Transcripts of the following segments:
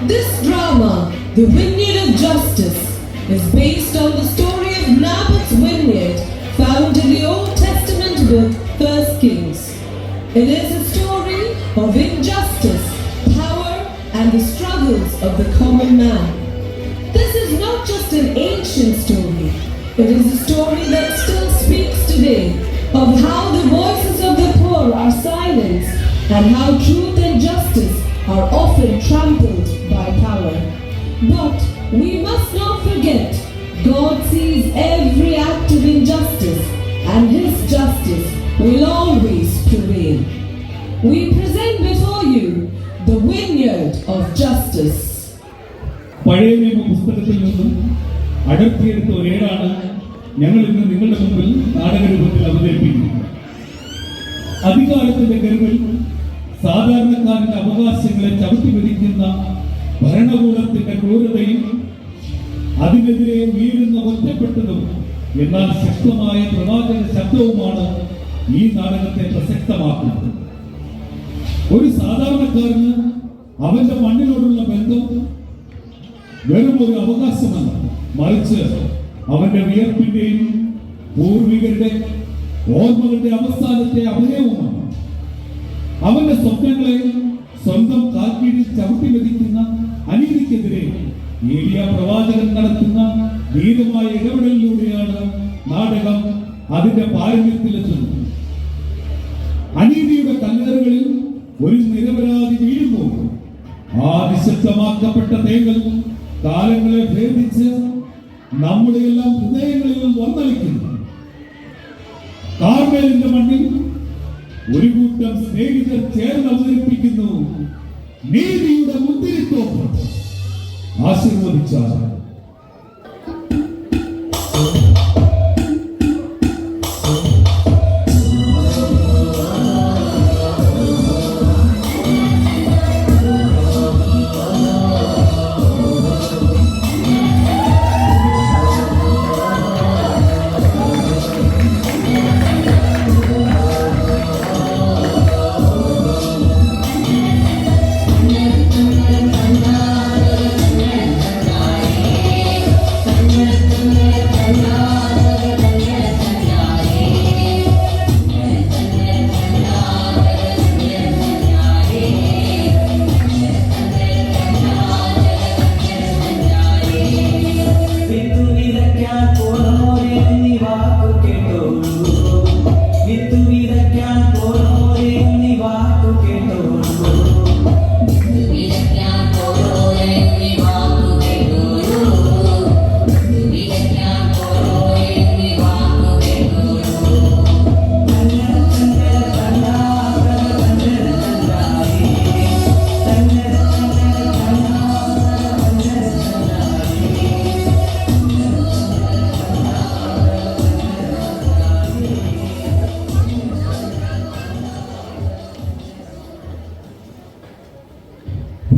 This drama, The Vineyard of Justice, is based on the story of Naboth's vineyard found in the Old Testament book 1 Kings. It is a story of injustice, power, and the struggles of the common man. This is not just an ancient story, it is a story that still speaks today of how the voices of the poor are silenced and how truth and justice are often trampled by power. But we must not forget, God sees every act of injustice and His justice will always prevail. We present before you the Vineyard of Justice. പഴയ നിയമ പുസ്തകത്തിൽ നിന്നും അടർത്തിയെടുത്ത ഒരേടാണ് ഞങ്ങൾ ഇന്ന് നിങ്ങളുടെ മുമ്പിൽ നാടകരൂപത്തിൽ അവതരിപ്പിക്കുന്നത്. അധികാരത്തിന്റെ കരുവിൽ സാധാരണക്കാരന്റെ അവകാശങ്ങളെ ചവിട്ടിമെതിക്കുന്ന ഭരണകൂടത്തിന്റെ ക്രൂരതയും അതിനെതിരെ വീഴുന്ന ഒറ്റപ്പെട്ടതും എന്നാൽ ശക്തമായ പ്രവാചക ശബ്ദവുമാണ് ഈ നാടകത്തെ പ്രസക്തമാക്കുന്നത്. ഒരു സാധാരണക്കാരന് അവന്റെ മണ്ണിനോടുള്ള ബന്ധം വെറും ഒരു അവകാശമല്ല, മറിച്ച് അവന്റെ വിയർപ്പിന്റെയും പൂർവികരുടെ ഓർമ്മകളുടെ അവസാനത്തെ അഭിനയവുമാണ്. അവന്റെ സ്വപ്നങ്ങളെ സ്വന്തം കാൽക്കീഴിൽ ചവിട്ടിമെതിക്കുന്ന അനീതിക്കെതിരെ ഏലിയ പ്രവാചകൻ നടത്തുന്ന ധീരമായ ഇടപെടലിലൂടെയാണ് നാടകം അതിന്റെ പാരമ്യത്തിലെത്തുന്നത്. അനീതിയുടെ കല്ലേറുകളിൽ ഒരു നിരപരാധി വീഴുമ്പോൾ ആ നിശബ്ദമാക്കപ്പെട്ട തേങ്ങൽ കാലങ്ങളെ ഭേദിച്ച് നമ്മുടെ എല്ലാം ഹൃദയങ്ങളിലും വന്നളിക്കുന്നു. കാർമേലിന്റെ മണ്ണിൽ ഒരു കൂട്ടം സ്നേഹിതർ ചേർന്ന് അവതരിപ്പിക്കുന്നു നീതിയുടെ മുന്തിരിത്തോപ്പ്. ആശീർവദിച്ചാൽ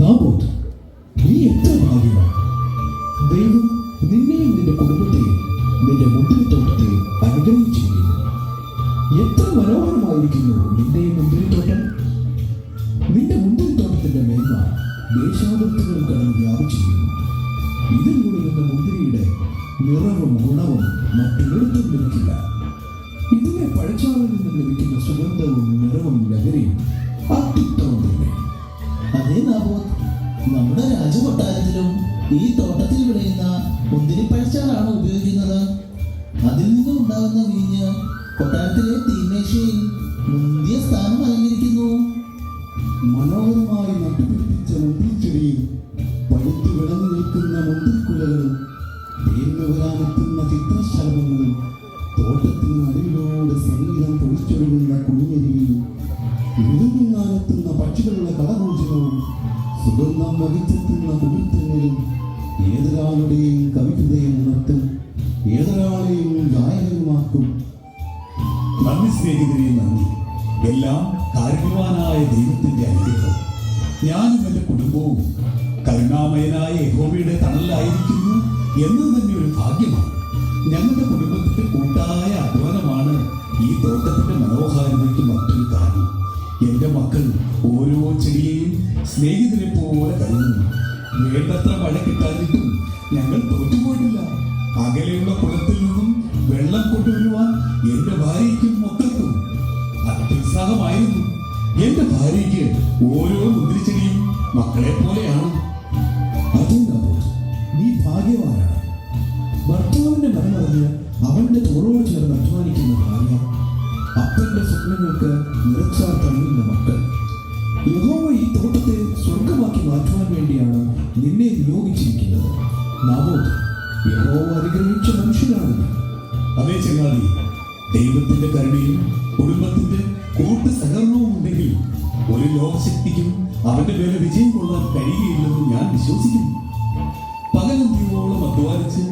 നാബോത്ത്, നീ എത്ര ഭാഗ്യവാൻ! ദൈവം നിന്നെയും നിന്റെ കുടുംബത്തെയും നിന്റെ മുന്തിരിത്തോട്ടത്തെയും അനുഗ്രഹിച്ചിരിക്കുന്നു. എത്ര മനോഹരമായിരിക്കുന്നു നിന്റെ മുന്തിരിത്തോട്ടം! നിന്റെ മുന്തിരിത്തോട്ടത്തിന്റെ മേന്മ ദേശാതിർത്തികളും കടന്ന് വ്യാപിച്ചിരിക്കുന്നു. ഇതിലൂടെ നിന്ന മുന്തിരിയുടെ നിറവും ഗുണവും മറ്റൊരിടത്തും ലഭിക്കില്ല. ഇതിനെ പഴച്ചാറിൽ നിന്നും ലഭിക്കുന്ന സുഗന്ധവും നിറവും ലഹരിയും അത്യുത്തമം തന്നെ. അതേ നാബോത്ത്, നമ്മുടെ രാജകൊട്ടാരത്തിലും ഈ തോട്ടത്തിൽ വിളയുന്ന മുന്തിരിപ്പഴച്ചാറാണ് ഉപയോഗിക്കുന്നത്. അതിൽ നിന്നും ഉണ്ടാകുന്ന വീഞ്ഞ് കൊട്ടാരത്തിലെ തീന്മേശയിൽ മുന്തിയ സ്ഥാനം അലങ്കരിക്കുന്നു. മനോഹരമായി നട്ടുപിടിപ്പിച്ച മുന്തിരിച്ചെടിയും പഴുത്തു വിളഞ്ഞു നിൽക്കുന്ന മുന്തിരിക്കുലകളും തേർന്നു വരാനെത്തുന്ന ചിത്രശലഭങ്ങളും തോട്ടത്തിന് നടുവിലൂടെ സംഗീതം പൊഴിച്ചൊഴുകുന്ന കുഞ്ഞരുവിയും വിരുന്നുങ്ങാനെത്തുന്ന പക്ഷികളുടെ കളകൂചനവും സുഗന്ധം വഹിച്ചെത്തുന്ന കുളിത്തങ്ങളും ഏതൊരാളുടെയും കവിതയും ഉണർത്തും, ഏതൊരാളെയും ഗായകനുമാക്കും. നന്ദി സ്നേഹിതരെ, നന്ദി. എല്ലാം കാരുണ്യവാനായ ദൈവത്തിന്റെ അനുഗ്രഹം. ഞാനും എന്റെ കുടുംബവും കരുണാമയനായ യഹോവയുടെ തണലിലായിരിക്കുന്നു എന്നത് തന്നെ ഒരു ഭാഗ്യമാണ്. ഞങ്ങളുടെ കുടുംബത്തിന്റെ കൂട്ടായ അധ്വാനമാണ് ഈ തോട്ടത്തിന്റെ മനോഹാരിതയ്ക്ക് മറ്റൊരു കാരണം. എന്റെ മക്കൾ ഓരോ ചെടിയെയും സ്നേഹിതരെ പോലെ കരുതുന്നു. വേണ്ടത്ര മഴ കിട്ടാനിട്ടും ഞങ്ങൾ തോറ്റുപോയിട്ടില്ല. അകലെയുള്ള കുളത്തിൽ നിന്നും വെള്ളം കൊണ്ടുവരുവാൻ എന്റെ ഭാര്യയ്ക്കും മക്കൾക്കും അത്യുത്സാഹമായിരുന്നു. എന്റെ ഭാര്യയ്ക്ക് ഓരോ മുന്തിരിച്ചെടിയും മക്കളെ പോലെയാണ്. അതേ നാബോത്ത്, നീ ഭാഗ്യവാനാണ്. ഭർത്താവിന്റെ മനമറിഞ്ഞ് അവന്റെ തോളോട് ചേർന്ന് അധ്വാനിക്കുന്ന ഭാര്യ, അപ്പന്റെ സ്വപ്നങ്ങൾക്ക് നിറച്ചാൽ കഴിയുന്ന മക്കൾ. യഹോവ ഈ തോട്ടത്തെ സ്വർഗമാക്കി മാറ്റുവാൻ വേണ്ടിയാണ് നിന്നെ നിയോഗിച്ചിരിക്കുന്നത്. നാബോത്ത്, യഹോവ അനുഗ്രഹിച്ച മനുഷ്യനാണ് നീ. അതേ ചങ്ങാതി, ദൈവത്തിന്റെ കരുണയും കുടുംബത്തിന്റെ കൂട്ടു സഹകരണവും ഉണ്ടെങ്കിൽ ഒരു ലോകശക്തിക്കും അവന്റെ മേലെ വിജയം കൊള്ളാൻ കഴിയുകയില്ലെന്ന് ഞാൻ വിശ്വസിക്കുന്നു. പകലന്തിയോളം അധ്വാനിച്ച്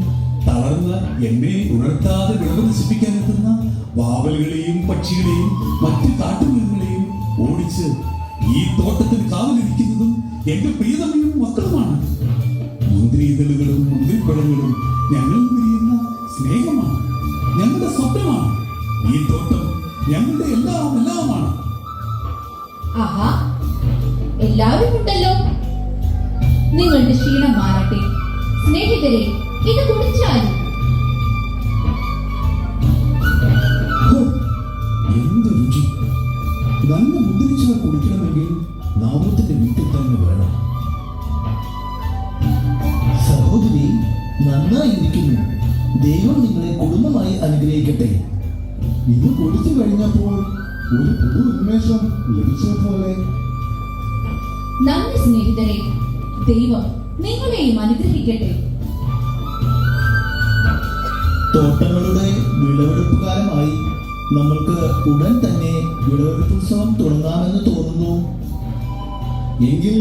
തളർന്ന എന്നെ ഉണർത്താതെ വിളവ് നശിപ്പിക്കാൻ എത്തുന്ന വാവലുകളെയും പക്ഷികളെയും മറ്റ് കാട്ടുമൃഗങ്ങളെയും ഓടിച്ച് ഈ തോട്ടത്തിന് കാവലിരിക്കുന്നതും എന്റെ പ്രിയതമയും മക്കളുമാണ്. മുന്തിരിതളുകളും മുന്തിരിപ്പഴങ്ങളും ഞങ്ങൾ വിരിയുന്ന സ്നേഹമാണ്, ഞങ്ങളുടെ സ്വപ്നമാണ്. ഈ തോട്ടം ഞങ്ങളുടെ എല്ലാമാണ്. ആഹാ, എല്ലാവരും ഉണ്ടല്ലോ. നിങ്ങളുടെ ക്ഷീണം മാറട്ടെ. സ്നേഹിതരെ, ഇത് കുടിച്ചാലും. എന്ത് രുചി! നല്ല മുന്തിരിച്ചാൽ കുടിക്കണമെങ്കിൽ നാബോത്തിന്റെ വീട്ടിൽ തന്നെ വേണം. സഹോദരി, നന്നായിരിക്കുന്നു. ദൈവം നിങ്ങളെ കുടുംബമായി അനുഗ്രഹിക്കട്ടെ. ഇത് കുടിച്ചു കഴിഞ്ഞപ്പോൾ ഒരു പുതു ഉന്മേഷം ലഭിച്ച പോലെ. നന്ദി സ്നേഹിതരെ. ദൈവം നിങ്ങളെയും അനുഗ്രഹിക്കട്ടെ. തോട്ടങ്ങളുടെ വിളവെടുപ്പ് കാലമായി. നമ്മൾക്ക് ഉടൻ തന്നെ വിളവെടുപ്പുത്സവം തുടങ്ങാമെന്ന് തോന്നുന്നു. എങ്കിൽ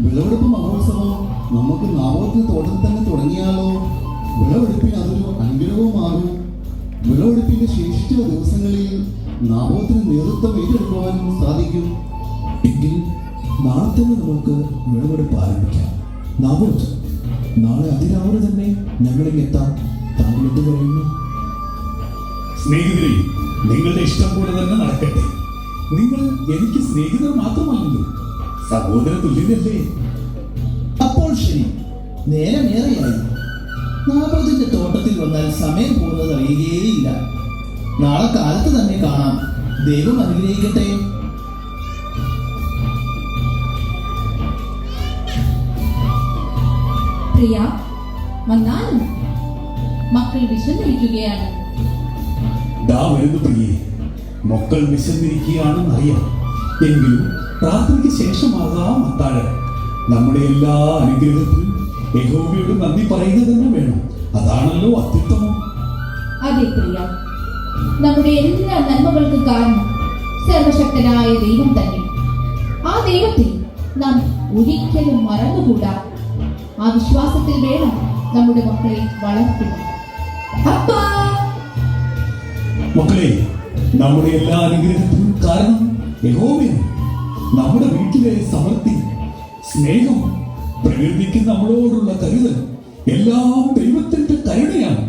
വിളവെടുപ്പ് മഹോത്സവം നമുക്ക് നാബോത്തിന്റെ തോട്ടത്തിൽ തന്നെ തുടങ്ങിയാലോ? വിളവെടുപ്പിന് അതൊരു അനുഗ്രഹവുമാകും. വിളവെടുപ്പിന്റെ ശേഷിച്ച ദിവസങ്ങളിൽ നാബോത്തിന് നേതൃത്വം ഏറ്റെടുക്കുവാനും സാധിക്കും. എങ്കിൽ നാളെ തന്നെ നമുക്ക് വിളവെടുപ്പ് ആരംഭിക്കാം. നാബോത്ത്, നാളെ അതിരാവിലെ തന്നെ ഞങ്ങളിങ്ങെത്താം. താങ്കൾ എന്ത് പറയുന്നു? സ്നേഹിതരെ, നിങ്ങളുടെ ഇഷ്ടം പോലെ തന്നെ നടക്കട്ടെ. നിങ്ങൾ എനിക്ക് സ്നേഹിതർ മാത്രമല്ലല്ലോ, സഹോദര തുല്യരല്ലേ? അപ്പോൾ ശരി, നേരമേറെയായി. നാബോത്തിന്റെ തോട്ടത്തിൽ വന്നാൽ സമയം പോകുന്നത് അറിയുകയേയില്ല. നാളെ കാലത്ത് തന്നെ കാണാം. ദൈവം അനുഗ്രഹിക്കട്ടെ. പ്രിയ, വന്നാലും മക്കൾ വിശന്നിരിക്കുകയാണ്. ദാ വരുന്നു പ്രിയേ, മക്കൾ വിശന്നിരിക്കുകയാണെന്ന് അറിയാം. എങ്കിലും പ്രാർത്ഥനയ്ക്ക് ശേഷമാകാം അത്താഴം. നമ്മുടെ എല്ലാ അനുഗ്രഹത്തിലും യഹോവയോട് നന്ദി പറയുക തന്നെ വേണം. അതാണല്ലോ അത്യുത്തമം. അതെ പ്രിയ, നമ്മുടെ എല്ലാ നന്മകൾക്ക് കാരണം സർവശക്തനായ ദൈവം തന്നെ. ആ ദൈവത്തെ നാം ഒരിക്കലും മറന്നുകൂടാ. ആ വിശ്വാസത്തിൽ വേണം നമ്മുടെ മക്കളെ വളർത്തുക. അപ്പാ, മക്കളെ, നമ്മുടെ എല്ലാ അനുഗ്രഹത്തിനും കാരണം യഹോവയാണ്. നമ്മുടെ വീട്ടിലെ സമൃദ്ധി, സ്നേഹം, പ്രകൃതിക്ക് നമ്മളോടുള്ള കരുതൽ എല്ലാം ദൈവത്തിന്റെ കരുണയാണ്.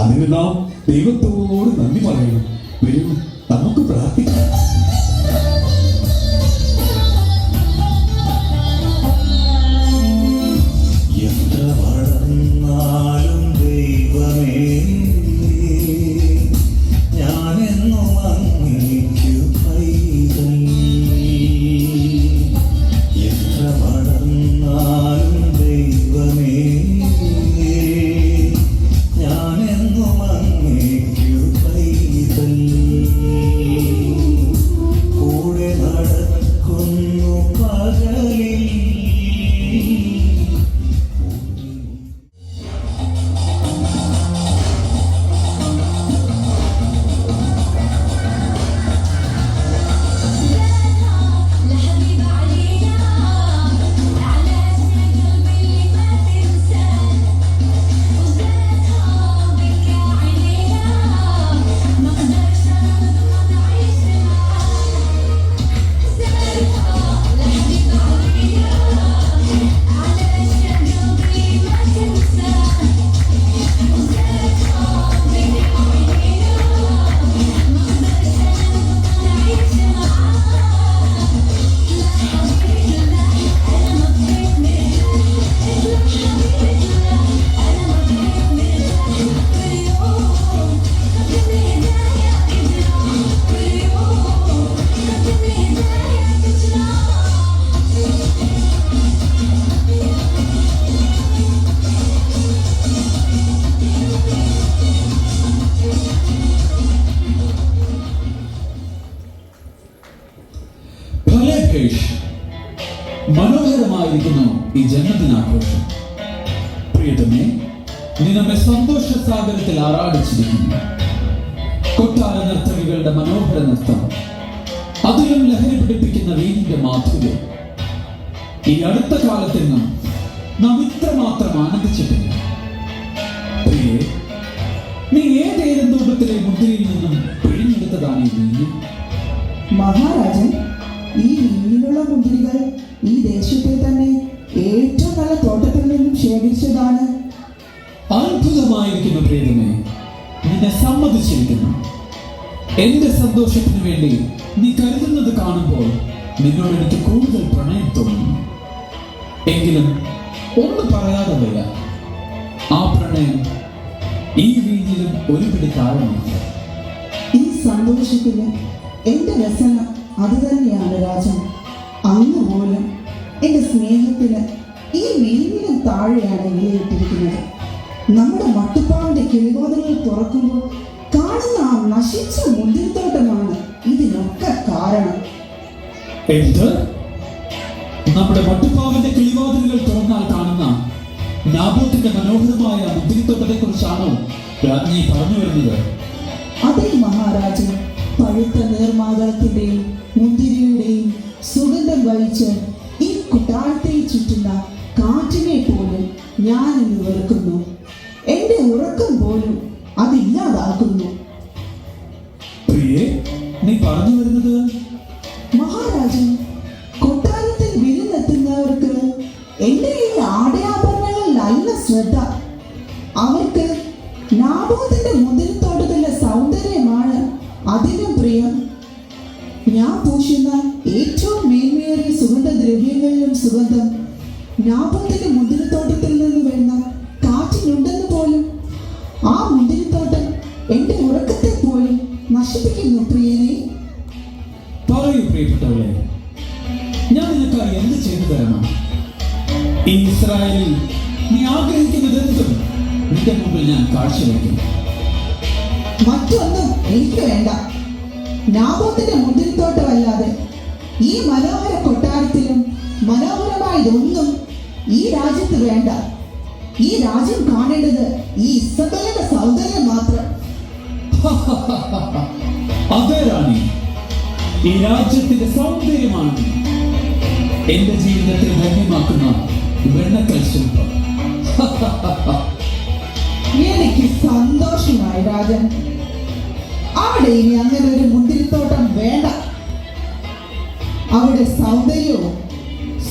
അതിന് നാം ദൈവത്തോട് നന്ദി പറയണം. വരൂ, നമുക്ക് പ്രാർത്ഥിക്കാം. എത്ര വളർന്നാലും ദൈവമേ, ഞാനെന്നും അങ്ങേക്കു പൈതൽ. എത്ര വളർന്നാലും ദൈവമേ, ഞാനെന്നും അങ്ങേക്കു പൈതൽ. കൂടെ നടക്കുന്നു പകലിൽ. لحبيب علينا علاجنا قلبي اللي ما تنساه وزادها بكى علينا ما اقدرش انا نعيش معاه زادها لحبيب علينا മഹേഷ്, മനോഹരമായിരിക്കുന്നു ഈ ജന്മദിനാഘോഷം. പ്രിയതമേ, നീ നമ്മെ സന്തോഷ സാഗരത്തിൽ ആറാടിച്ചിരിക്കുന്നു. കൊട്ടാര നർത്തകികളുടെ മനോഹര നൃത്തം, അതിലും ലഹരി പിടിപ്പിക്കുന്ന വീടിന്റെ മാധുര്യം, ഈ അടുത്ത കാലത്തെങ്ങും നാം ഇത്രമാത്രം ആനന്ദിച്ചിട്ടില്ല. പ്രിയേ, നീ ഏതേതും രൂപത്തിലെ മുദ്രയിൽ നിന്നും പിഴിഞ്ഞെടുത്തതാണ് ഈ വീഞ്ഞ്? മഹാരാജൻ, ഈ വീഞ്ഞിലുള്ള മുന്തിരികൾ ഈ ദേശത്തെ തന്നെ ഏറ്റവും നല്ല തോട്ടത്തിൽ നിന്നും ശേഖരിച്ചതാണ്. അത്ഭുതമായിരിക്കുന്നു പ്രിയതമേ, നിന്നെ സമ്മതിച്ചിരിക്കുന്നു. എന്റെ സന്തോഷത്തിന് വേണ്ടി നീ കരുതുന്നത് കാണുമ്പോൾ നിന്നോട് എനിക്ക് കൂടുതൽ പ്രണയം തോന്നുന്നു. എങ്കിലും ഒന്നും പറയാതെ വയ്യ, ആ പ്രണയം ഈ വീഞ്ഞിലും ഒരു പിടി താഴെയാണ്. ഈ സന്തോഷത്തിന് എന്റെ വ്യസന അത് തന്നെയാണ് രാജൻ. അങ്ങ് പോലും എന്റെ സ്നേഹത്തിന് ഈ വീഞ്ഞിലും താഴെയാണ് വിലയിട്ടിരിക്കുന്നത്. നമ്മുടെ മട്ടുപ്പാവിന്റെ കിളിവാതിലുകൾ തുറക്കുമ്പോൾ കാണുന്ന ആ നശിച്ച മുന്തിരിത്തോട്ടമാണ് ഇതിനൊക്കെ കാരണം. എന്ത്? നമ്മുടെ മട്ടുപ്പാവിന്റെ കിളിവാതിലുകൾ തുറന്നാൽ കാണുന്ന നാബോത്തിന്റെ മനോഹരമായ മുന്തിരിത്തോട്ടത്തെ കുറിച്ചാണോ രാജ്ഞി പറഞ്ഞു വരുന്നത്? അതേ മഹാരാജൻ, പഴുത്ത നീർമാതളത്തിന്റെയും മുന്തിരിയുടെയും സുഗന്ധം വഹിച്ച് ഈ കൊട്ടാരത്തെ ചുറ്റുന്ന കാറ്റിനെ പോലും ഞാൻ ഇന്ന് വെറുക്കുന്നു. എന്റെ ഉറക്കം പോലും അതില്ലാതാക്കുന്നു. പ്രിയേ, നീ പറഞ്ഞു വരുന്നത്? മഹാരാജൻ, കൊട്ടാരത്തിൽ വിരുന്നെത്തുന്നവർക്ക് എന്റെ ഈ ആടയാഭരണങ്ങളിലല്ല ശ്രദ്ധ. അവർക്ക് നാബോത്തിന്റെ മുന്തിരിത്തോട്ടത്തിന്റെ സൗന്ദര്യമാണ് അതിനും പ്രിയം. ഞാൻ പൂശുന്ന ഏറ്റവും മേന്മയേറിയ സുഗന്ധദ്രവ്യങ്ങളിലും സുഗന്ധം നാബോത്തിന്റെ മുന്തിരിത്തോട്ടത്തിൽ നിന്ന് വരുന്ന കാറ്റിനുണ്ടെന്ന് പോലും ആ മുന്തിരിത്തോട്ടം എന്റെ ഉറക്കത്തെ പോലും നശിപ്പിക്കുന്നു. പ്രിയനെ, പറയൂ പ്രിയപ്പെട്ടവളെ, ഞാൻ നിനക്കായി എന്ത് ചെയ്തു തരണം? ഈ ഇസ്രായേലിൽ നീ ആഗ്രഹിക്കുന്നതെന്തും നിന്റെ മുമ്പിൽ ഞാൻ കാഴ്ചവെക്കും. മറ്റൊന്നും എനിക്ക് വേണ്ട. നാബോത്തിന്റെ മുന്തിരിത്തോട്ടമല്ലാതെ ഈ മനോഹര കൊട്ടാരത്തിലും മനോഹരമായതൊന്നും ഈ രാജ്യത്ത് വേണ്ട. ഈ രാജ്യം കാണേണ്ടത് ഈ ഇസബേലയുടെ സൗന്ദര്യം മാത്രം. അതെ റാണി, ഈ രാജ്യത്തിന്റെ സൗന്ദര്യമാണ് എന്റെ ജീവിതത്തെ ധന്യമാക്കുന്ന വെണ്ണക്കൽ ശില്പം. എനിക്ക് സന്തോഷമായി രാജൻ. അവിടെ ഇനി അങ്ങനെ ഒരു മുന്തിരിത്തോട്ടം വേണ്ട. അവിടെ സൗന്ദര്യവും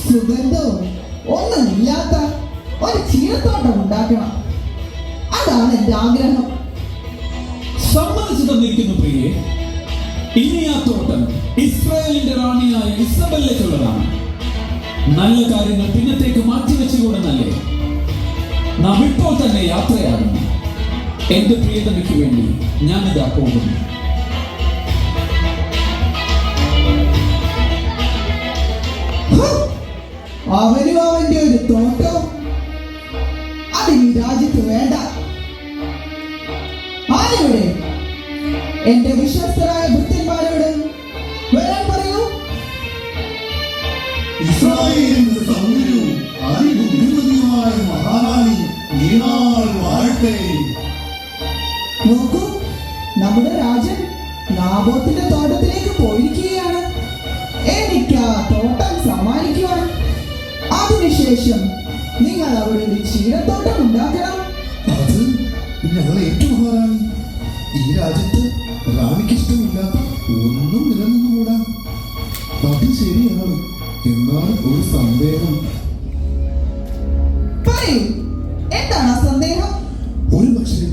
സുഗന്ധവും ഒന്നുമില്ലാത്ത ഒരു ചീരത്തോട്ടം ഉണ്ടാക്കണം. അതാണ് എന്റെ ആഗ്രഹം. സമ്മതിച്ചു തന്നിരിക്കുന്നു പ്രിയേ. ഇനി ആ തോട്ടം ഇസ്രായേലിന്റെ റാണിയായ ഇസബെല്ലയ്ക്കുള്ളതാണ്. നല്ല കാര്യങ്ങൾ പിന്നത്തേക്ക് മാറ്റിവെച്ചുകൂടുന്നല്ലേ? നാം ഇപ്പോൾ തന്നെ യാത്രയാകുന്നു. എന്റെ പ്രിയതമയ്ക്ക് വേണ്ടി ഞാനിതാ പോകുന്നു. അവനും അവന്റെ ഒരു തോട്ടവും അതിന് ഈ രാജ്യത്ത് വേണ്ട. ആരോടെ? എന്റെ വിശ്വസ്തരായ ഭൃത്യന്മാരോട് വരാൻ പറയൂ. ഇസ്രായേലിന്റെ സൗന്ദര്യവും അതിബുദ്ധിമതിയുമായ മഹാറാണി നീണാൾ വാഴട്ടെ. നോക്കൂ, നമ്മുടെ രാജൻ നാബോത്തിന്റെ തോട്ടത്തിലേക്ക് പോയിരിക്കുകയാണ്. എനിക്ക് ആ തോട്ടം സമ്മാനിക്കുവാൻ. അതിനുശേഷം നിങ്ങൾ അവിടെ ഒരു ചീരത്തോട്ടം ഉണ്ടാക്കണം. അത് ഞങ്ങൾ ഏറ്റു മഹാറാണി. ഈ രാജ്യത്ത് റാണിക്ക് ഇഷ്ടമില്ലാത്ത ഒന്നും നിലനിന്നുകൂടാ. അത് ശരിയാണ്. എന്നാൽ ഒരു സന്ദേഹം. പറയൂ, എന്താണ് ആ സന്ദേഹം? ഒരു പക്ഷേ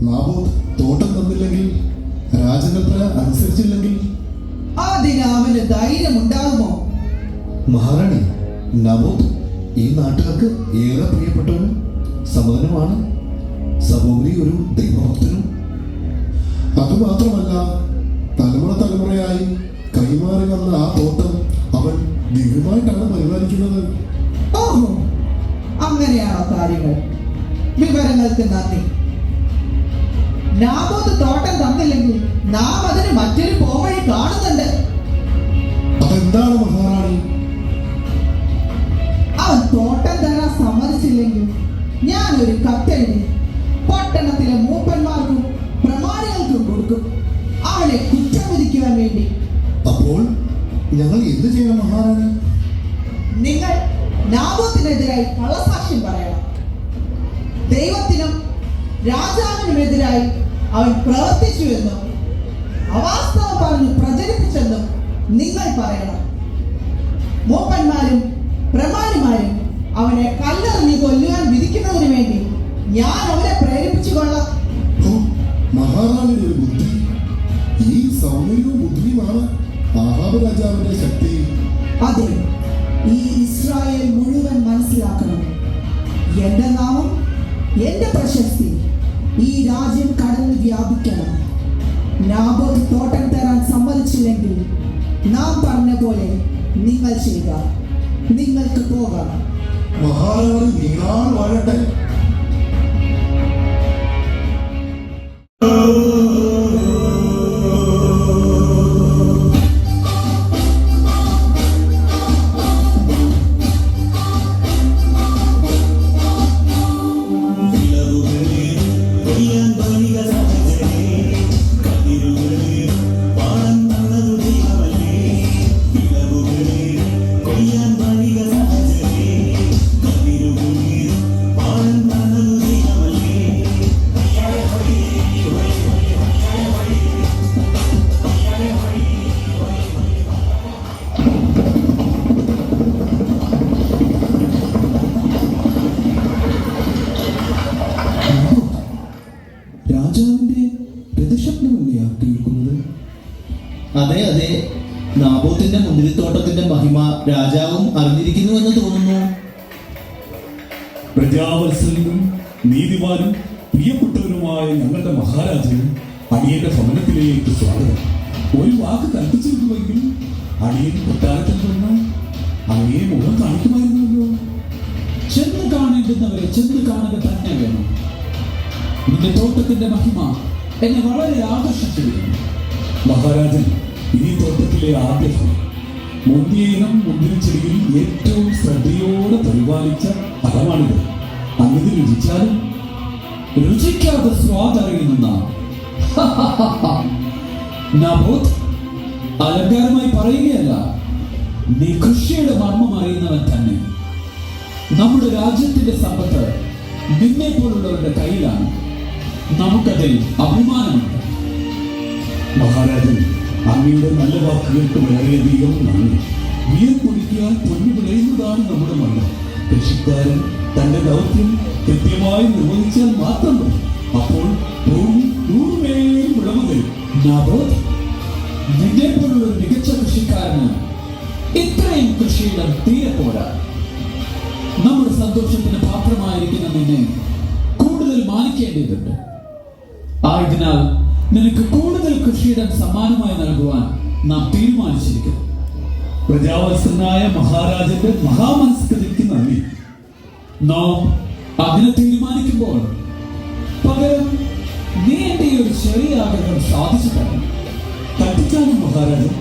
നാബോത്ത് തോട്ടം തന്നില്ലെങ്കിൽ, രാജകൽപ്പന അനുസരിച്ചില്ലെങ്കിൽ? അതിന് അവന് ധൈര്യമുണ്ടാകുമോ? മഹാറാണി, നാബോത്ത് ഈ നാട്ടുകാർക്ക് ഏറെ പ്രിയപ്പെട്ടവനും സമതനുമാണ്. സബോലി ഒരു ദൈവഭക്തനും. അതുമാത്രമല്ല, തലമുറ തലമുറയായി കൈമാറി വന്ന ആ തോട്ടം അവൻ ദിവ്യമായിട്ടാണ് പരിപാലിക്കുന്നത്. ഓഹോ, അങ്ങനെയാണോ കാര്യങ്ങൾ? വിവരങ്ങൾക്ക് നന്ദി. നാബോത്ത് തോട്ടം തന്നില്ലെങ്കിൽ നാം അതിന് മറ്റൊരു പോവഴി കാണുന്നുണ്ട്. അതെന്താണ് മഹാറാണി? ഒരു കത്തെഴുതി പട്ടണത്തിലെ മൂപ്പന്മാർക്കും പ്രമാണികൾക്കും കൊടുക്കും, അവനെ കുറ്റം വിധിക്കുവാൻ വേണ്ടി. അപ്പോൾ ഞങ്ങൾ എന്ത് ചെയ്യണം മഹാറാണി? നിങ്ങൾ നാബോത്തിനെതിരായി കള്ളസാക്ഷ്യം പറയണം. ദൈവത്തിനും രാജാവിനുമെതിരായി അവൻ പ്രവർത്തിച്ചുവെന്നും അവാസ്തവം പറഞ്ഞ് പ്രചരിപ്പിച്ചെന്നും നിങ്ങൾ പറയണം. മൂപ്പന്മാരും പ്രമാണിമാരും അവനെ കല്ലെറിഞ്ഞ് കൊല്ലുവാൻ വിധിക്കുന്നതിന് വേണ്ടി ഞാൻ അവരെ പ്രേരിപ്പിച്ചു കൊള്ളാം. ഓ, മഹാറാണിയുടെ ഒരു ബുദ്ധി! ഈ സൗന്ദര്യവും ബുദ്ധിയുമാണ് ആഹാബ് രാജാവിന്റെ ശക്തി. അതെ, ഈ ഇസ്രായേൽ മുഴുവൻ മനസ്സിലാക്കണം. എന്റെ നാമം, എന്റെ പ്രശസ്തി ഈ രാജ്യം കടന്ന് വ്യാപിക്കണം. നാബോത്ത് തോട്ടം തരാൻ സമ്മതിച്ചില്ലെങ്കിൽ നാം പറഞ്ഞ പോലെ നിങ്ങൾ ചെയ്യുക. നിങ്ങൾക്ക് പോകാം. മഹാറാണി നീളാൾ വാഴട്ടെ. രാജാവിന്റെ രഥശബ്ദമല്ലയാ കേൾക്കുന്നത്? അതെ അതെ, നാബോത്തിന്റെ മുന്തിരിത്തോട്ടത്തിന്റെ മഹിമ രാജാവും അറിഞ്ഞിരിക്കുന്നുവെന്ന് തോന്നുന്നു. പ്രജാവത്സലും നീതിമാനും പ്രിയപ്പെട്ടവരുമായ ഞങ്ങളുടെ മഹാരാജന് അടിയന്റെ ഭവനത്തിലേക്ക് സ്വാഗതം. ഒരു വാക്ക് കൽപ്പിച്ചിരുന്നുവെങ്കിൽ അടിയൻ കൊട്ടാരത്തിൽ വന്ന് അങ്ങയെ മുഖം കാണിക്കുമായിരുന്നല്ലോ. ചെന്ന് കാണേണ്ടുന്നവരെ ചെന്ന് കാണുക തന്നെ വേണം. നിന്റെ തോട്ടത്തിന്റെ മഹിമ എന്നെ വളരെ ആകർഷിച്ചിരുന്നു. മഹാരാജൻ ഈ തോട്ടത്തിലെ ആദ്യ ഫലം മുന്തിയ ഇനം മുന്തിരിച്ചെടിയിൽ ഏറ്റവും ശ്രദ്ധയോടെ പരിപാലിച്ച ഫലമാണിത്. അങ്ങനെ രുചിച്ചാലും രുചിക്കാതെ സ്വാദറിയുന്ന നാബോത്ത് അലങ്കാരമായി പറയുകയല്ല, നീ കൃഷിയുടെ മർമ്മം അറിയുന്നവൻ തന്നെ. നമ്മുടെ രാജ്യത്തിന്റെ സമ്പത്ത് നിന്നെ പോലുള്ളവരുടെ കയ്യിലാണ്. നമുക്കതിൽ അഭിമാനമുണ്ട്. മഹാരാജൻ അങ്ങയുടെ നല്ല വാക്കുകൾക്ക് വളരെയധികം നന്ദി. വിയർപ്പൊഴുക്കിയാൽ പൊന്നു വിളയുന്നതാണ് നമ്മുടെ മണ്ണ്. കൃഷിക്കാരൻ തന്റെ ദൗത്യം കൃത്യമായി നിർവഹിച്ചാൽ മാത്രം മതി. അപ്പോൾ ഭൂമി നൂറുമേലും വിളവ് തരും. നാബോത്ത്, നിന്നെ പോലുള്ള ഒരു മികച്ച കൃഷിക്കാരന് ഇത്രയും കൃഷിയിടം തീരെ പോരാ. നമ്മുടെ സന്തോഷത്തിന് പാത്രമായിരിക്കുന്ന നിന്നെ കൂടുതൽ മാനിക്കേണ്ടതുണ്ട്. ആയതിനാൽ നിനക്ക് കൂടുതൽ കൃഷിയിടം സമ്മാനമായി നൽകുവാൻ നാം തീരുമാനിച്ചിരിക്കുന്നു. പ്രജാവത്സനായ മഹാരാജന്റെ മഹാമനസ്കതയ്ക്ക് നന്ദി. നാം അങ്ങനെ തീരുമാനിക്കുമ്പോൾ പകരം നീ എന്റെ ഈ ഒരു ചെറിയ ആഗ്രഹം സാധിച്ചു തരണം. കൽപ്പിച്ചാലും മഹാരാജൻ.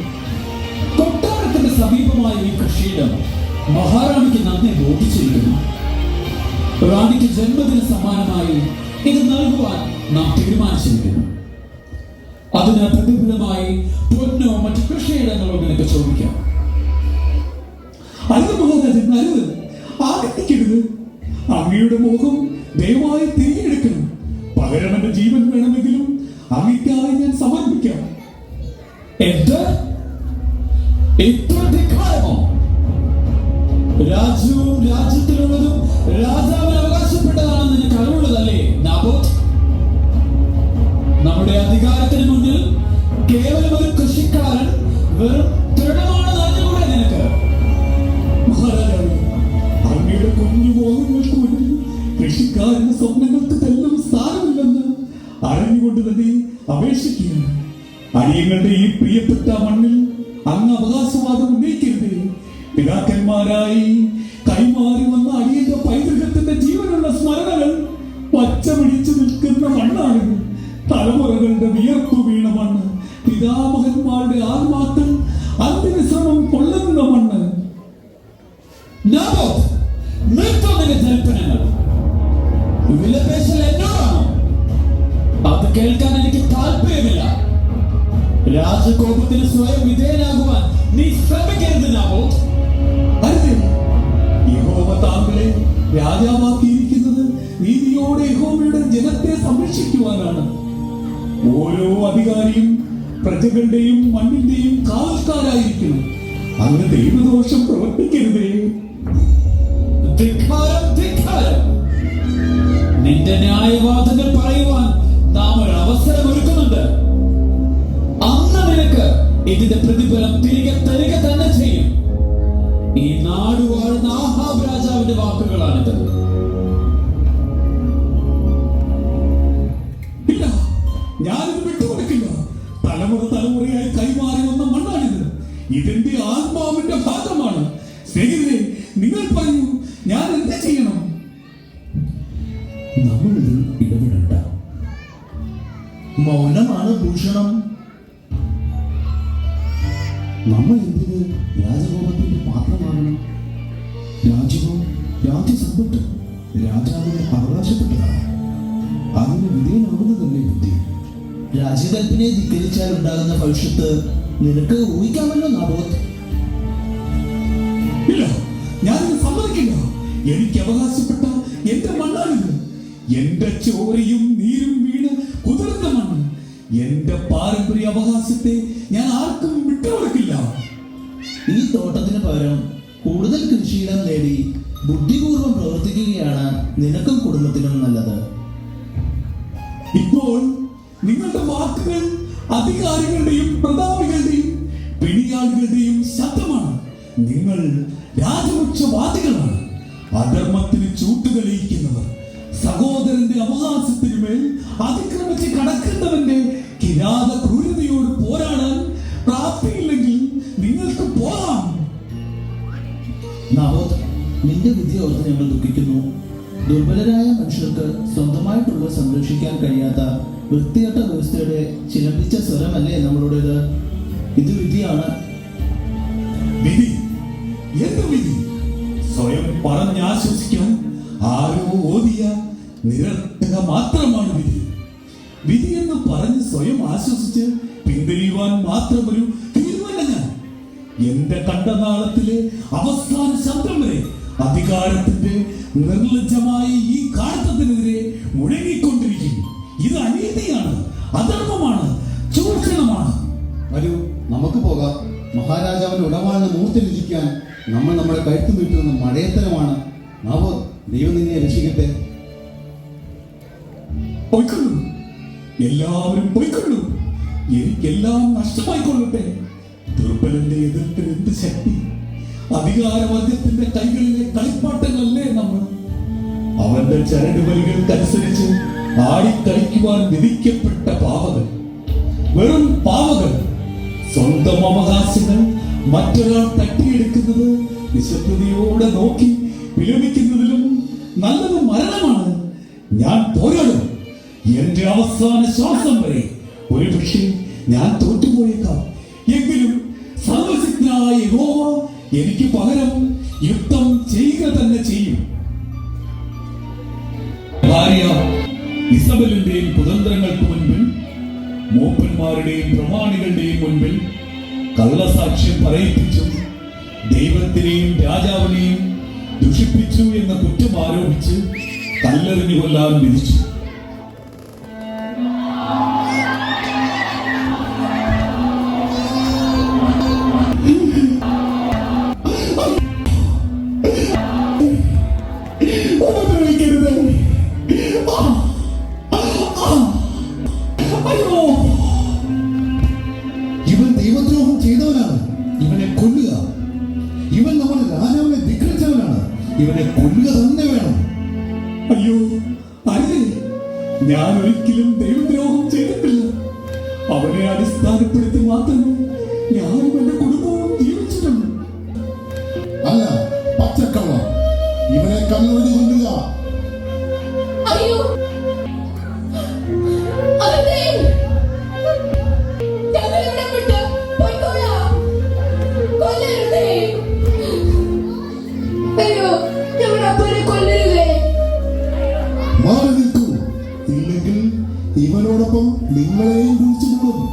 കൊട്ടാരത്തിന്റെ സമീപമായ ഈ കൃഷിയിടം മഹാറാണിക്ക് നന്നെ ബോധിച്ചിരിക്കുന്നു. റാണിക്ക് ജന്മദിന സമ്മാനമായി ഇത് നൽകുവാൻ നാം തീരുമാനിച്ചിരിക്കുന്നു. അതിന് പ്രതിഫലമായി പൊന്നോ മറ്റു കൃഷിയിടങ്ങളോ നിനക്ക് ചോദിക്കാം. അരുത് മഹാരാജൻ, അരുത്, ആഗ്രഹിക്കരുത്. അങ്ങയുടെ മോഹം ദയവായി തിരികെടുക്കണം. പകരം എന്റെ ജീവൻ വേണമെങ്കിലും അങ്ങയ്ക്കായി ഞാൻ സമർപ്പിക്കാം. എന്ത്? ഇത്ര ധിക്കാരമോ? രാജ്യവും രാജ്യത്തിലുള്ളതും രാജാവിന് അവകാശപ്പെട്ടതാണെന്ന് നിനക്ക് അറിവുള്ളതല്ലേ നാബോത്ത്? നമ്മുടെ അധികാരത്തിന് മുന്നിൽ കേവലം ഒരു കൃഷിക്കാരൻ വെറും തൃണമാണെന്ന് അറിഞ്ഞുകൂടെ നിനക്ക്? മഹാരാജാവ്, അങ്ങയുടെ കുഞ്ഞു മോഹങ്ങൾക്ക് മുന്നിൽ കൃഷിക്കാരന്റെ സ്വപ്നങ്ങൾക്ക് തെല്ലും സ്ഥാനമില്ലെന്ന് അറിഞ്ഞുകൊണ്ട് തന്നെ അപേക്ഷിക്കുക. അടിയങ്ങളുടെ ഈ പ്രിയപ്പെട്ട മണ്ണിൽ അങ്ങ് അവകാശവാദം ഉന്നയിക്കരുത്. പിതാക്കന്മാരായി കൈമാറി വന്ന അടിയന്റെ പൈതൃകത്തിന്റെ ജീവനുള്ള സ്മരണകൾ പച്ച പിടിച്ചു നിൽക്കുന്ന മണ്ണാണിത്. തലമുറകളുടെ വിയർപ്പ് വീണ മണ്ണ്, പിതാമഹന്മാരുടെ ആത്മാക്കൾ അന്തിമശ്രമം കൊള്ളുന്ന മണ്ണ്. നാബോത്ത്, നിർത്തോ നിന്റെ ജൽപ്പനങ്ങൾ. കോപത്തിന് സ്വയം വിധേയനാകുവാൻ നീ ശ്രമിക്കരുത് നാബോത്ത്. അരുതേ, യഹോവ താങ്കളെ രാജാവാക്കിയിരിക്കുന്നത് നീതിയോടെ യഹോവയുടെ ജനത്തെ സംരക്ഷിക്കുവാനാണ്. ഓരോ അധികാരിയും പ്രജകളുടെയും മണ്ണിന്റെയും കാവൽക്കാരായിരിക്കണം. അങ്ങ് ദൈവദോഷം പ്രവർത്തിക്കരുതേ. ധിക്കാരം, ധിക്കാരം. നിന്റെ ന്യായവാദങ്ങൾ പറയുവാൻ നാം ഒരു അവസരം ഒരുക്കുന്നുണ്ട്. അന്ന് നിനക്ക് ഇതിന്റെ പ്രതിഫലം തിരികെ തരിക തന്നെ ചെയ്യും. ഈ നാട് വാഴുന്ന ആഹാബ് രാജാവിന്റെ വാക്കുകളാണിത്. ഇല്ല, ഞാനിത് വിട്ടുകൊടുക്കില്ല. തലമുറ തലമുറയായി കൈമാറി വന്ന മണ്ണാണിത്. ഇതിന്റെ ആത്മാവിന്റെ ഭാഗമാണ്. സ്നേഹിതരെ, നിങ്ങൾ പറയൂ, ഞാൻ എന്ത് ചെയ്യണം? നമ്മളിതിൽ ഇടപെടണ്ട. മൗനമാണ് ഭൂഷണം. നമ്മൾ എന്തിന് രാജകോപത്തിന്റെ പാത്രമാകണം? രാജ്യവും രാജ്യസമ്പത്തും രാജാവിന് അവകാശപ്പെട്ടതാണ്. അതിന് വിധേയനാകുന്നതല്ലേ ബുദ്ധി. രാജ്യകൽപ്പനയെ ധിക്കരിച്ചാൽ ഉണ്ടാകുന്ന ഭവിഷ്യത്ത് നിനക്ക് ഊഹിക്കാമല്ലോ നാബോത്ത്. ഇല്ല, ഞാനിത് സമ്മതിക്കില്ല. എനിക്ക് അവകാശപ്പെട്ട എന്റെ മണ്ണാണിത്. എന്റെ ചോരയും നീരും വീണ് കുതിർന്ന മണ്ണ്. എന്റെ പാരമ്പര്യ അവകാശത്തെ ഞാൻ ആർക്കും വിട്ടുകൊടുക്കില്ല. ഈ തോട്ടത്തിന് പകരം കൂടുതൽ കൃഷിയിടം നേടി ബുദ്ധിപൂർവ്വം പ്രവർത്തിക്കുകയാണ് നിനക്കും കുടുംബത്തിനും നല്ലത്. ഇപ്പോൾ നിങ്ങളുടെ വാക്കുകൾ അധികാരികളുടെയും പ്രതാപികളുടെയും പിണിയാളുകളുടെയും ശബ്ദമാണ്. നിങ്ങൾ രാജപക്ഷവാദികളാണ്. അധർമ്മത്തിന് ചൂട്ടുകളിയിക്കുന്നവർ. സഹോദരന്റെ അവകാശത്തിനുമേൽ അതിക്രമിച്ച് കടക്കുന്നവന്റെ കിരാത ക്രൂരതയോട് പോരാടാൻ പ്രാപ്തിയില്ലെങ്കിൽ നിങ്ങൾക്ക് പോകാം. നാബോത്ത്, നിന്റെ വിധി ഓർത്ത് ഞങ്ങൾ ദുഃഖിക്കുന്നു. ദുർബലരായ മനുഷ്യർക്ക് സ്വന്തമായിട്ടുള്ള സംരക്ഷിക്കാൻ കഴിയാത്ത വൃത്തികെട്ട വ്യവസ്ഥയുടെ ചിലമ്പിച്ച സ്വരമല്ലേ നമ്മളുടേത്? ഇത് വിധിയാണ്. വിധി? എന്ത് വിധി? സ്വയം പറഞ്ഞാശ്വസിക്കാൻ ആരോ ഓതിയ നിരർത്ഥക മാത്രമാണ് വിധി. വിധി എന്ന് പറഞ്ഞ് സ്വയം ആശ്വസിച്ച് പിന്തിരിയുവാൻ മാത്രമൊരു തീരുമാനം. ഞാൻ എന്റെ കണ്ടനാളത്തിലെ അവസാന ശബ്ദം വരെ അധികാരത്തിന്റെ നിർലജ്ജമായ ഈ കാഴ്ചത്തിനെതിരെ മുഴങ്ങിക്കൊണ്ടിരിക്കും. ഇത് അനീതിയാണ്, അധർമ്മമാണ്, ചൂഷണമാണ്. വരൂ, നമുക്ക് പോകാം. മഹാരാജാവിന്റെ ഉടവാളിനെ മൂർത്തി രുചിക്കാൻ നമ്മൾ നമ്മളെ കഴുത്തു നീട്ടുന്ന മഴയത്തരമാണ്. നാബോത്ത്, ദൈവം നിന്നെ രക്ഷിക്കട്ടെ. പൊയ്ക്കൊള്ളൂ, എല്ലാവരും പൊയ്ക്കൊള്ളൂ. എനിക്കെല്ലാം നഷ്ടമായിക്കൊള്ളട്ടെ. ദുർബലന്റെ എതിർപ്പിൽ എന്ത് ശക്തി? അധികാരവർഗത്തിന്റെ കൈകളിലെ കളിപ്പാട്ടങ്ങളല്ലേ നമ്മൾ? അവന്റെ ചരടുവലികൾക്കനുസരിച്ച് ആടിക്കളിക്കുവാൻ വിധിക്കപ്പെട്ട പാവകൾ, വെറും പാവകൾ. സ്വന്തം അവകാശങ്ങൾ മറ്റൊരാൾ തട്ടിയെടുക്കുന്നത് നിശബ്ദതയോടെ നോക്കി വിലപിക്കുന്നതിലും നല്ലത് മരണമാണ്. ഞാൻ പോരാടും എന്റെ അവസാന ശ്വാസം വരെ. ഒരുപക്ഷെ ഞാൻ തോറ്റുപോയേക്കാം. എങ്കിലും സർവശക്തനായ യഹോവ എനിക്ക് പകരം യുദ്ധം ചെയ്യുക തന്നെ ചെയ്യും. ഭാര്യ ഇസബലിന്റെയും കുതന്ത്രങ്ങൾക്ക് മുൻപിൽ, മൂപ്പന്മാരുടെയും പ്രമാണികളുടെയും മുൻപിൽ കള്ളസാക്ഷ്യം പറയിപ്പിച്ചു ദൈവത്തിനെയും രാജാവിനെയും ദുഷിപ്പിച്ചു എന്ന കുറ്റം ആരോപിച്ച് കല്ലെറിഞ്ഞു കൊല്ലാൻ വിധിച്ചു. ഇവൻ ദൈവദ്രോഹം ചെയ്തവനാണ്. ഇവനെ കൊല്ലുക. ഇവൻ നമ്മുടെ രാജാവിനെ ധിക്കരിച്ചവനാണ്. ഇവനെ കൊല്ലുക തന്നെ വേണം. അയ്യോ, അരുതേ, ഞാൻ ഒരിക്കലും ദൈവദ്രോഹം ചെയ്തിട്ടില്ല. അവനെ അടിസ്ഥാനപ്പെടുത്തി മാത്രമേ ഞാനും എന്റെ കുടുംബവും ജീവിച്ചിട്ടുള്ളൂ. അല്ല, പച്ചക്കള്ള. ഇവനെ കല്ലെറിഞ്ഞു കൊല്ലുക. അയ്യോ, അരുതേ, ഞങ്ങൾ ഇവിടെ വിട്ട് പോയിക്കോളാം. കൊല്ലരുതേ. അയ്യോ, ഞങ്ങളുടെ അപ്പനെ കൊല്ലരുതേ. മാറി നിൽക്കൂ, ഇല്ലെങ്കിൽ ഇവനോടൊപ്പം നിങ്ങളെയും കുഴിച്ചു പോകും.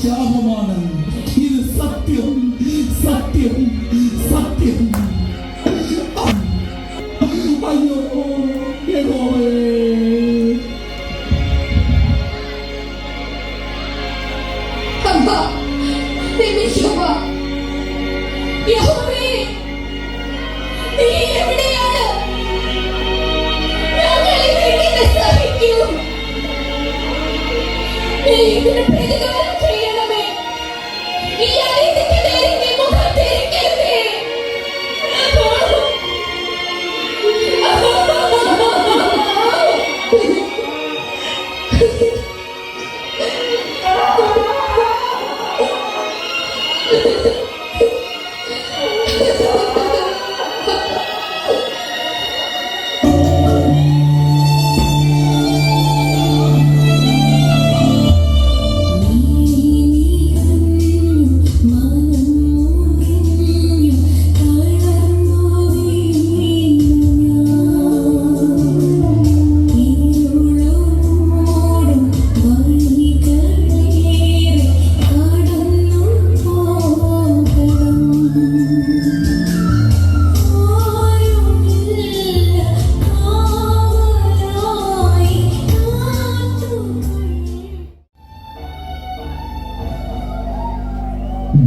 ശാപമാണ്. ഇത് സത്യം, സത്യം, സത്യം. അയ്യോ യഹോവേ. അമ്മ, നിമിഷമ്മ, യഹോവേ, നീ എവിടെയാണ്? ഞങ്ങൾ ഇതെങ്ങനെ സഹിക്കും? നീ ഇതിന് പ്രതികാരം ചെയ്യണമേ. ഈ അനീതിക്ക് നേരെ നീ മുഖം തിരിക്കരുതേ.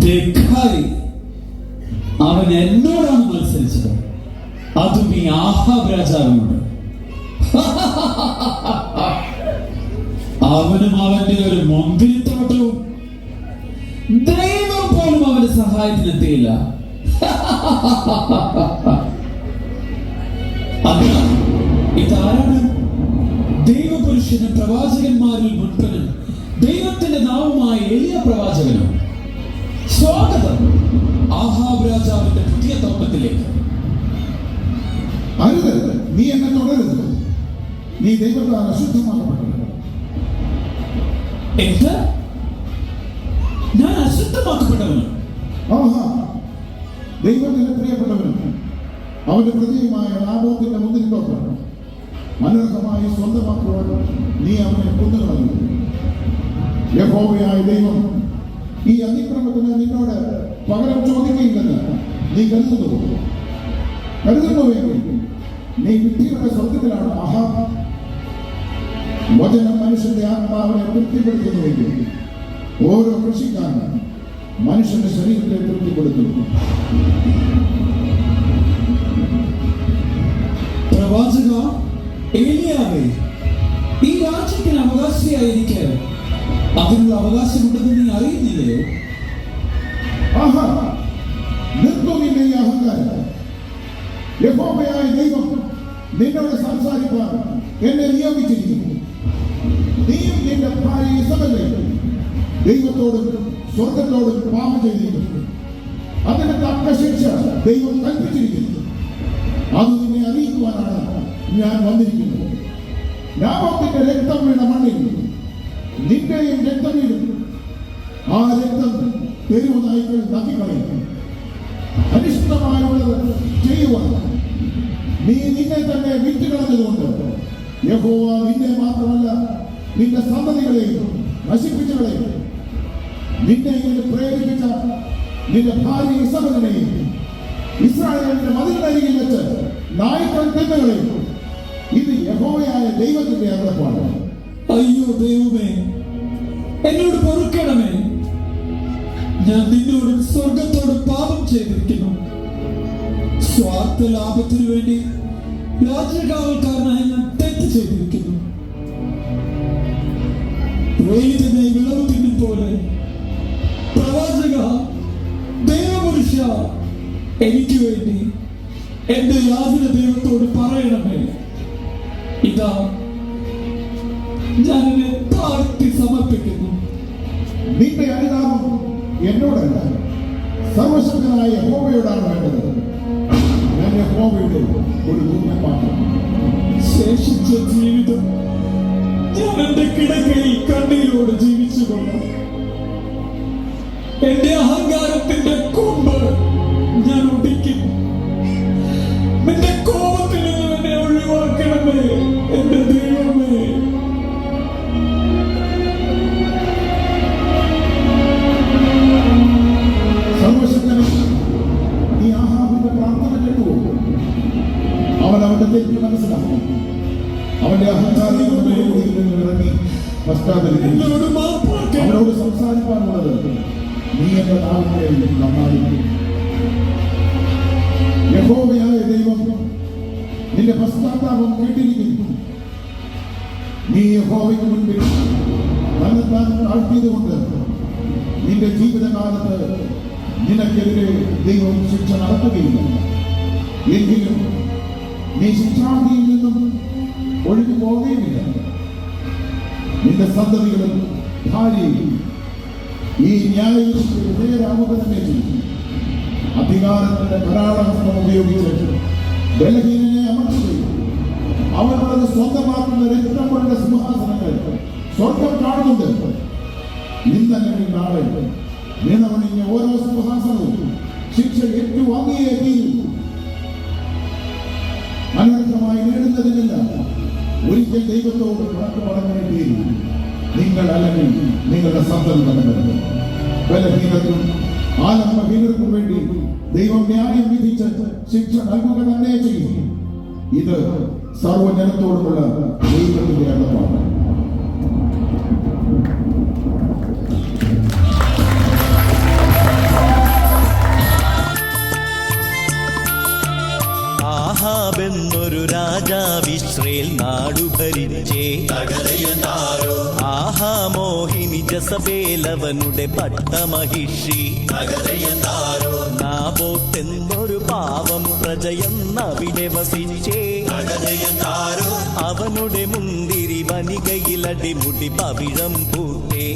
ധിക്കാരി, അവൻ എന്നോടാണ് മത്സരിച്ചത്, അതും ഈ ആഹാബ് രാജാവിനോട്. അവനും അവന്റെ ഒരു മുന്തിരിത്തോട്ടവും. ദൈവം പോലും അവന്റെ സഹായത്തിനെത്തിയില്ല. അതിനാൽ ഇതാരാണ്? ദൈവപുരുഷനും പ്രവാചകന്മാരിൽ മുൻപനും ദൈവത്തിന്റെ നാമമായ എലിയ പ്രവാചകനും. സ്വാഗതം ആഹാബ് രാജാവിന്റെ പുതിയ തോട്ടത്തിലേക്ക്. അരുത്, നീ എന്നെ തുടരുത്. നീ ദൈവത്താൽ അശുദ്ധമാക്കപ്പെട്ടത്. എന്ത്? ഞാൻ അശുദ്ധമാക്കപ്പെട്ടവനും? ആഹാ, ദൈവത്തിന്റെ പ്രിയപ്പെട്ടവനും അവന്റെ പ്രതിയുമായ നാബോത്തിന്റെ മുന്തിരിത്തോട്ടം അനർഹമായി സ്വന്തമാക്കുവാൻ നീ അവനെ കൊന്നുകളഞ്ഞു. യഹോവയായ ദൈവം ഈ അതിക്രമത്തിന് നിന്നോട് പകരം ചോദിക്കുകയില്ലെന്ന് നീ കരുതുന്നുവെങ്കിൽ നീ വിഡ്ഢിയുടെ സ്വർഗത്തിലാണ്. മഹാ വചനം മനുഷ്യന്റെ ആത്മാവിനെ തൃപ്തിപ്പെടുത്തുന്നുവെങ്കിൽ ഓരോ കൃഷിക്കാരനും മനുഷ്യന്റെ ശരീരത്തെ തൃപ്തിപ്പെടുത്തുന്നു. പ്രവാചക ഏലിയാവേ, ഈ രാജ്യത്തിന് അവകാശിയായിരിക്കെ അതിനുള്ള അവകാശമുണ്ടെന്ന് നീ അറിയുന്നില്ലയോ? ആഹാ, നിർത്തൂ നിന്റെ ഈ അഹങ്കാരം. യഹോവയായ ദൈവം നിന്നോട് സംസാരിക്കാൻ എന്നെ നിയോഗിച്ചിരിക്കുന്നു. നീയും നിന്റെ ഭാര്യ ഇസബെലും ദൈവത്തോടും സ്വർഗത്തോടും പാപം ചെയ്തിരിക്കുന്നു. അതിന് തക്ക ശിക്ഷ ദൈവം കൽപ്പിച്ചിരിക്കുന്നു. അത് നിന്നെ അറിയിക്കുവാനാണ് ഞാൻ വന്നിരിക്കുന്നത്. നാബോത്തിന്റെ രക്തം വീണ മണ്ണിൽ നിന്റെയും രക്തം വീഴും. ആ രക്തം തെരുവ് നായ്ക്കൾ നക്കിക്കളയും. അനിഷ്ടമായുള്ളത് ചെയ്യുവാൻ നീ നിന്നെ തന്നെ വിറ്റുകളഞ്ഞതുകൊണ്ട് യഹോവ നിന്നെ മാത്രമല്ല നിന്റെ സന്തതികളെയും നശിപ്പിച്ചു കളയും. നിന്നെ ഇങ്ങനെ പ്രേരിപ്പിച്ച നിന്റെ ഭാര്യ ഇസബെലിനെയും ഇസ്രായേലിന്റെ മതിലിനരികിൽ വെച്ച് നായ്ക്കൾ തിന്നുകളയും. ഇത് യഹോവയായ ദൈവത്തിന്റെ അരുളപ്പാട്. അയ്യോ ദൈവമേ, എന്നോട് പൊറുക്കണമേ. ഞാൻ നിന്നോടും സ്വർഗത്തോടും പാപം ചെയ്തിരിക്കുന്നു. സ്വാർത്ഥ ലാഭത്തിനു വേണ്ടി രാജ്യകാവൽക്കാരനായി ഞാൻ തെറ്റ് ചെയ്തിരിക്കുന്നു. വെയിലിനെ വിളവ് തിന്നും പോലെ പ്രവാചക, ദൈവപുരുഷ, എനിക്ക് വേണ്ടി എന്റെ യാതൊരു ദൈവത്തോട് പറയണമേ. ഇതാ ഞാൻ എന്നെ താഴ്ത്തി സമർപ്പിക്കുന്നു. നിന്റെ അനുതാപം എന്നോടല്ല, സർവശക്തനായ യഹോവയോടാണ് വേണ്ടത്. ഞാൻ യഹോവയുടെ ഒരു ദൂതനാണ്. ശേഷിച്ച ജീവിതം ഞാൻ എന്റെ കിടക്കയിൽ കണ്ണീരോട് ജീവിച്ചുകൊള്ളാം. എന്റെ അഹങ്കാരത്തിന്റെ കൊമ്പ് ഞാൻ ഒടിക്കും. നിന്റെ കോപത്തിൽ നിന്ന് എന്നെ ഒഴിവാക്കണമേ എന്റെ ദൈവമേ. അവന്റെ തെറ്റ് മനസ്സിലാക്കി അവന്റെ അഹങ്കാരങ്ങളുടെ ഇറങ്ങി പശ്ചാത്തലത്തിൽ അവനോട് സംസാരിക്കാനുള്ളത് നീ എന്റെ നാവിനെ നന്നായിരിക്കും. യഹോവയായ ദൈവം നിന്റെ പശ്ചാത്താപം കേട്ടിരിക്കുന്നു. നീ യഹോവയ്ക്ക് മുൻപിൽ തന്നെത്താൻ താഴ്ത്തിയതുകൊണ്ട് നിന്റെ ജീവിതകാലത്ത് നിനക്കെതിരെ ദൈവം ശിക്ഷ നടത്തുകയില്ല. എങ്കിലും നീ ശിക്ഷാവിധിയിൽ നിന്നും ഒഴിഞ്ഞു പോകുകയുമില്ല. നിന്റെ സന്തതികളും ഭാര്യയും ഈ ന്യായവിധിക്ക് നേരാവുക തന്നെ ചെയ്യും. അധികാരത്തിന്റെ ധാരാളഹസ്തം ഉപയോഗിച്ച് ബലഹീനനെ അമർത്തുകയും അവരുടെ സ്വന്തമാക്കുന്ന രക്തങ്ങളുടെ സിംഹാസനങ്ങൾ സ്വർഗം കാണുന്നുണ്ട്. ഇന്നല്ലെങ്കിൽ നാളെ നിണമണിഞ്ഞ ഓരോ സിംഹാസനവും ശിക്ഷ ഏറ്റുവാങ്ങിയേ തീരും. അനർത്ഥമായി നേടുന്നതിനല്ല, ഒരിക്കൽ ദൈവത്തോട് കണക്ക് പറഞ്ഞേ തീരും. നിങ്ങൾ അല്ലെങ്കിൽ നിങ്ങളുടെ സന്തതി തന്നെ ബലഹീനർക്കും ആലംബഹീനർക്കും വേണ്ടി ദൈവം ന്യായം വിധിച്ച് ശിക്ഷ നൽകുക തന്നെ ചെയ്യും. ഇത് സർവ്വജനത്തോടുമുള്ള ദൈവത്തിന്റെ അർത്ഥമാണ്. ആഹാബെന്നൊരു രാജാവിശ്രേൽ നാടു ഭരിച്ചേ. ആഹാ മോഹിനി ജസബേലവനുടെ പട്ടമഹിഷി. നാബോത്തെന്നൊരു പാവം പ്രജയെന്നവിടെ വസിച്ചേ. അവനുടെ മുന്തിരി വനികയിലടിമുടി പവിഴം പൂത്തേ.